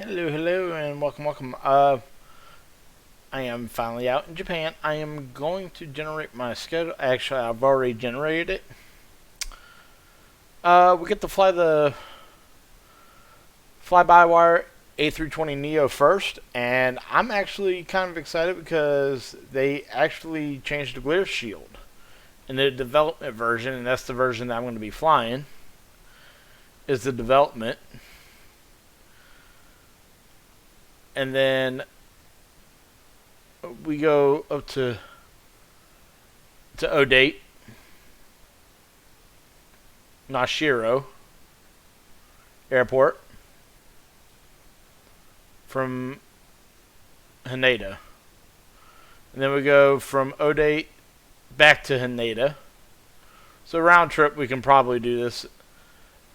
Hello, and welcome. I am finally out in Japan. I am going to generate my schedule. Actually, I've already generated it. We get to fly the fly-by-wire A320 Neo first, and I'm actually kind of excited because they actually changed the glare shield in the development version, and that's the version that I'm going to be flying. Is the development, and then we go up to Odate, Nashiro Airport from Haneda. And then we go from Odate back to Haneda. So round trip, we can probably do this.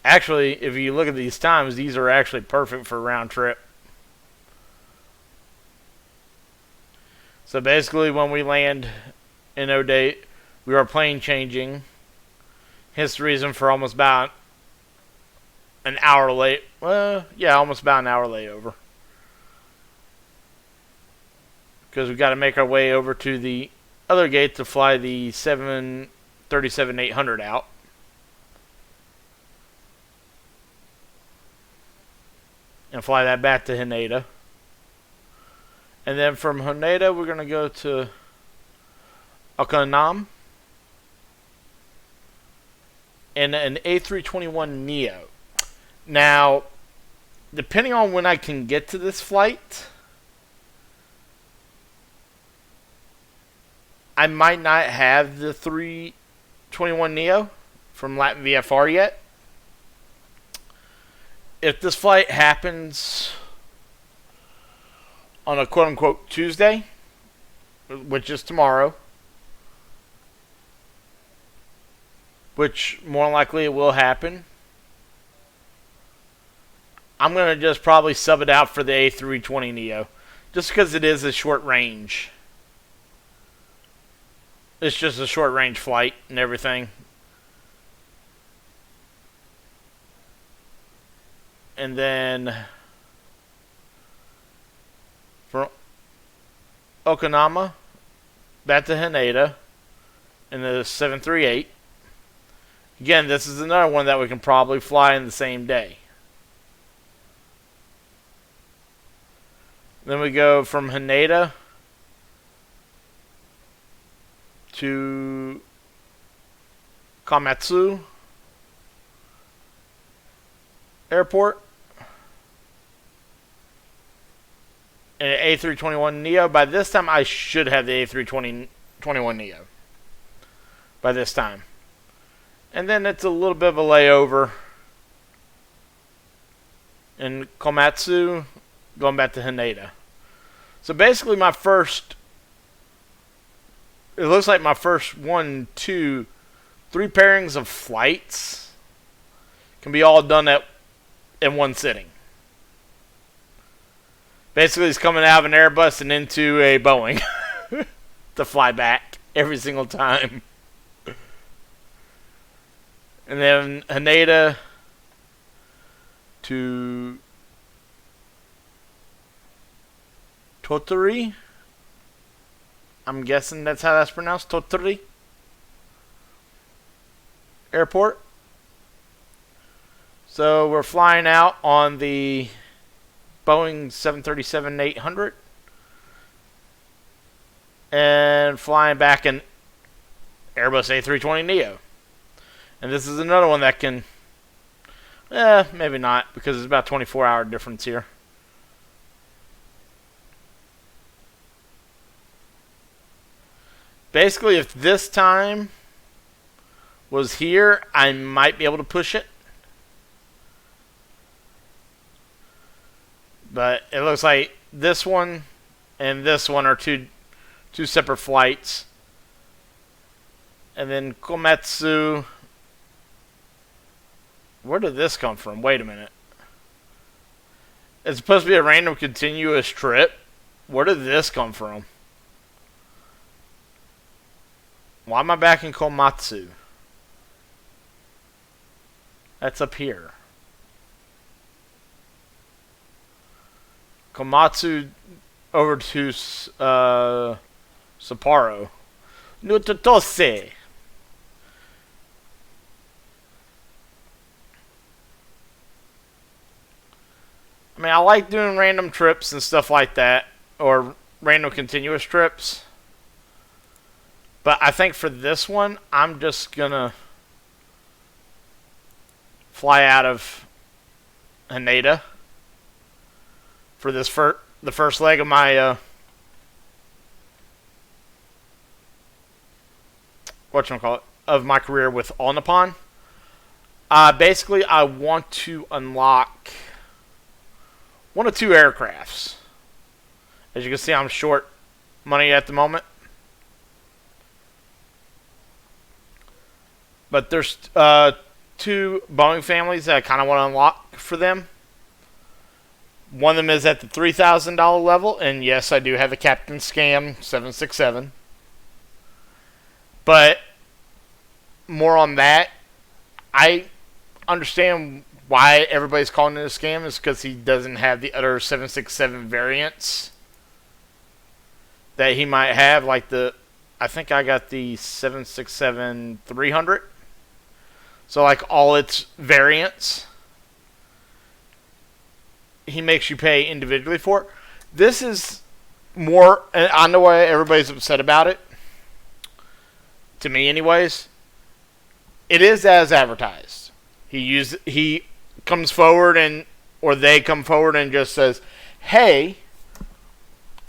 Actually, if you look at these times, these are actually perfect for round trip. So basically, when we land in Odate, we are plane changing. Hence the reason for almost about an hour late. Well, yeah, almost about an hour layover. Because we've got to make our way over to the other gate to fly the 737-800 out. And fly that back to Haneda. And then from Haneda, we're going to go to Okinawa in an A321neo. Now, depending on when I can get to this flight, I might not have the 321neo from Latin VFR yet. If this flight happens on a quote-unquote Tuesday, which is tomorrow, which more likely it will happen, I'm going to just probably sub it out for the A320neo, just because it is a short range. It's just a short range flight and everything. And then from Okinawa back to Haneda in the 738. Again, this is another one that we can probably fly in the same day. Then we go from Haneda to Komatsu Airport. And an A321neo. By this time, I should have the A321neo. By this time. And then it's a little bit of a layover in Komatsu, going back to Haneda. So basically it looks like my first 1, 2, 3 pairings of flights can be all done in one sitting. Basically, it's coming out of an Airbus and into a Boeing to fly back every single time. And then Haneda to Tottori. I'm guessing that's how that's pronounced. Tottori Airport. So we're flying out on the Boeing 737-800 and flying back in Airbus A320neo. And this is another one that can, maybe not, because it's about 24-hour difference here. Basically, if this time was here, I might be able to push it. But it looks like this one and this one are two separate flights. And then Komatsu. Where did this come from? Wait a minute. It's supposed to be a random continuous trip. Where did this come from? Why am I back in Komatsu? That's up here. Komatsu over to Sapporo. Nutotose. I mean, I like doing random trips and stuff like that, or random continuous trips. But I think for this one, I'm just gonna fly out of Haneda for this the first leg of my whatchamacallit, of my career with All Nippon. Basically, I want to unlock one of two aircrafts. As you can see, I'm short money at the moment. But there's two Boeing families that I kind of want to unlock for them. One of them is at the $3,000 level, and yes, I do have a Captain Scam 767. But more on that, I understand why everybody's calling it a scam is because he doesn't have the other 767 variants that he might have, like I think I got the 767-300. So like all its variants, he makes you pay individually for it. This is more, and I know why everybody's upset about it. To me anyways, it is as advertised. He comes forward or they come forward and just says, hey,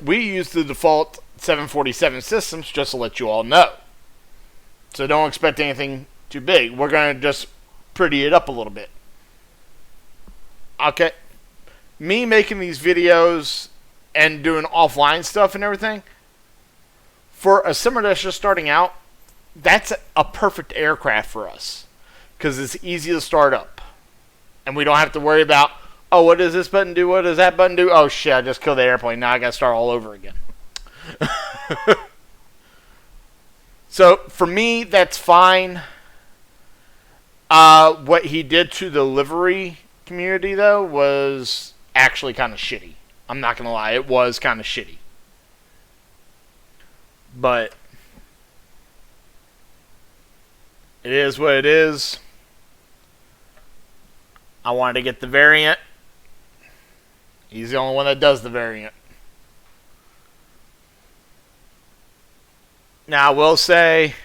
we use the default 747 systems just to let you all know. So don't expect anything too big. We're going to just pretty it up a little bit. Okay. Me making these videos and doing offline stuff and everything, for a simmer that's just starting out, that's a perfect aircraft for us. Because it's easy to start up. And we don't have to worry about, oh, what does this button do? What does that button do? Oh, shit, I just killed the airplane. Now I got to start all over again. So, for me, that's fine. What he did to the livery community, though, was actually kind of shitty. I'm not going to lie. It was kind of shitty. But it is what it is. I wanted to get the variant. He's the only one that does the variant. Now, I will say,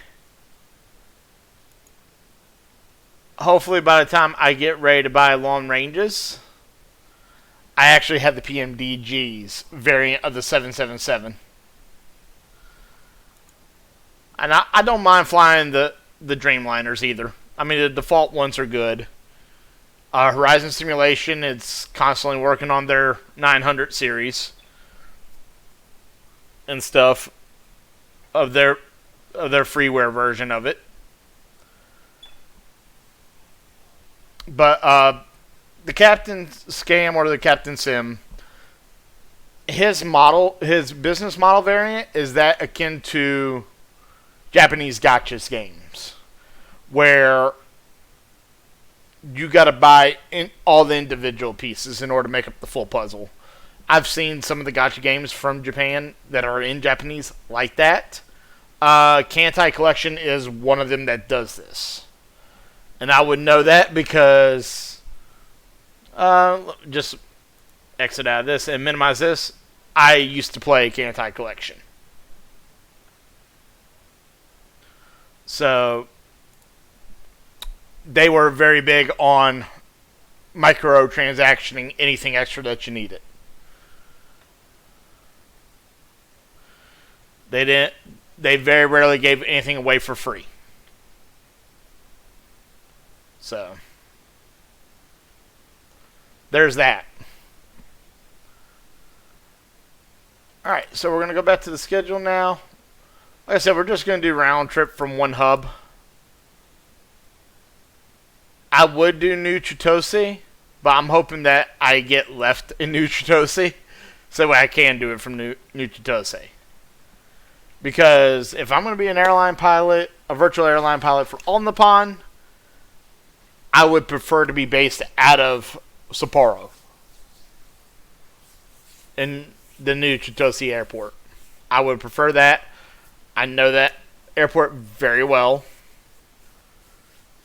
hopefully by the time I get ready to buy long ranges, I actually have the PMDG's variant of the 777. And I don't mind flying the Dreamliners either. I mean, the default ones are good. Horizon Simulation is constantly working on their 900 series and stuff of their freeware version of it. But the Captain Scam or the Captain Sim, his business model variant is that akin to Japanese gotcha games, where you got to buy all the individual pieces in order to make up the full puzzle. I've seen some of the gotcha games from Japan that are in Japanese like that. Kantai Collection is one of them that does this. And I would know that because, just exit out of this and minimize this, I used to play Kantai Collection. So they were very big on microtransactioning anything extra that you needed. They very rarely gave anything away for free. So there's that. Alright, so we're going to go back to the schedule now. Like I said, we're just going to do round trip from one hub. I would do New Chitose, but I'm hoping that I get left in New Chitose so I can do it from New Chitose. Because if I'm going to be an airline pilot, a virtual airline pilot for All Nippon, I would prefer to be based out of Sapporo. in the new Chitose Airport. I would prefer that. I know that airport very well.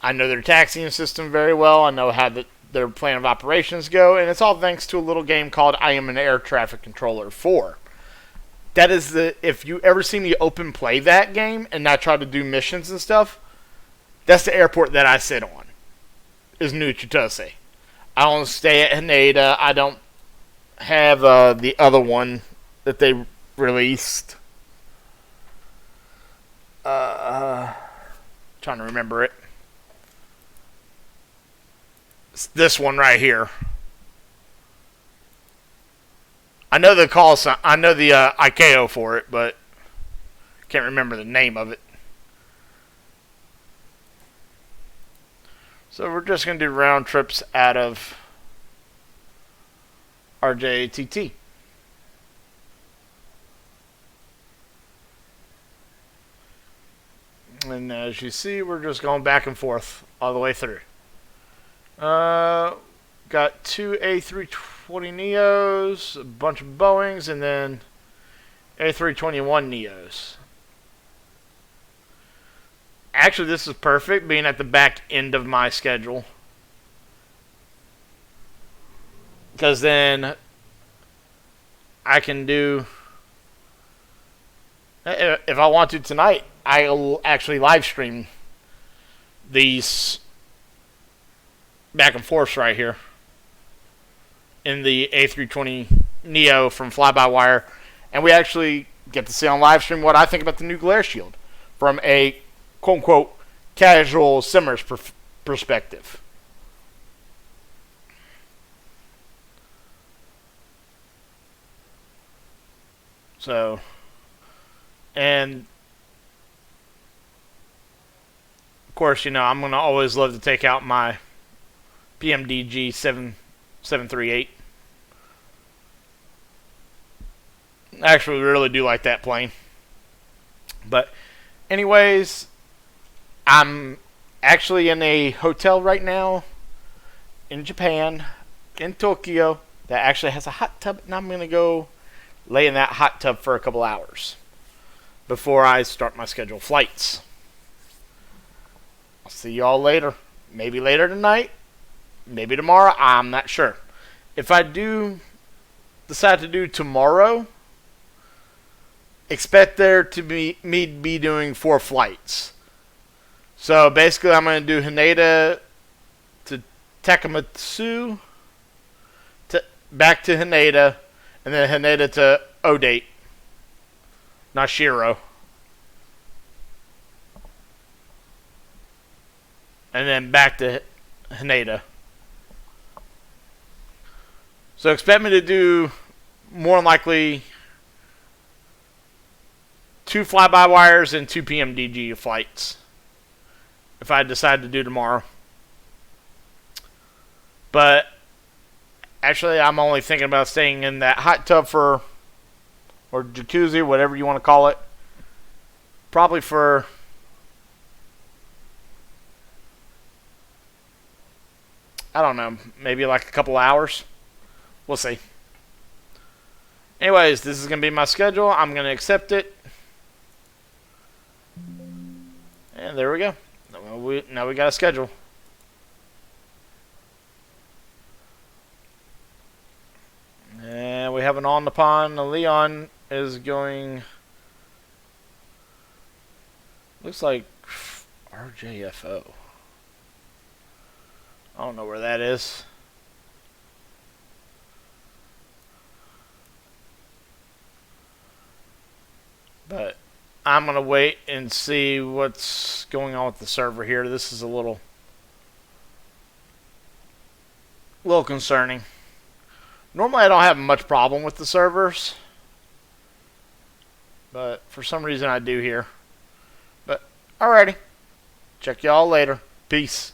I know their taxiing system very well. I know how their plan of operations go, and it's all thanks to a little game called I Am an Air Traffic Controller 4. That is if you ever see me open play that game and not try to do missions and stuff, that's the airport that I sit on, is New Chitose. I don't stay at Haneda. I don't have the other one that they released. Trying to remember it. It's this one right here. I know the call sign. I know the ICAO for it, but can't remember the name of it. So we're just going to do round trips out of RJTT. And as you see, we're just going back and forth all the way through. Got two A320neos, a bunch of Boeings, and then A321neos. Actually, this is perfect, being at the back end of my schedule. Because then I can do, if I want to tonight, I'll actually live stream these back and forths right here in the A320neo from Fly-By-Wire, and we actually get to see on live stream what I think about the new glare shield from a quote-unquote casual simmer's perspective. So, and of course, you know, I'm going to always love to take out my PMDG 738. I actually really do like that plane. But anyways, I'm actually in a hotel right now in Japan, in Tokyo, that actually has a hot tub, and I'm going to go lay in that hot tub for a couple hours before I start my scheduled flights. I'll see y'all later. Maybe later tonight. Maybe tomorrow. I'm not sure. If I do decide to do tomorrow, expect there to be me be doing 4 flights. So basically, I'm going to do Haneda to Takamatsu, back to Haneda, and then Haneda to Odate, Nashiro. And then back to Haneda. So expect me to do more than likely 2 fly-by-wires and 2 PMDG flights if I decide to do tomorrow. But actually, I'm only thinking about staying in that hot tub for, or jacuzzi, whatever you want to call it, probably for I don't know, maybe like a couple hours. We'll see. Anyways, this is going to be my schedule. I'm going to accept it. And there we go. Now we got a schedule. And we have an on the pond. Leon is going, looks like RJFO. I don't know where that is. But I'm going to wait and see what's going on with the server here. This is a little concerning. Normally I don't have much problem with the servers, but for some reason I do here. But alrighty. Check y'all later. Peace.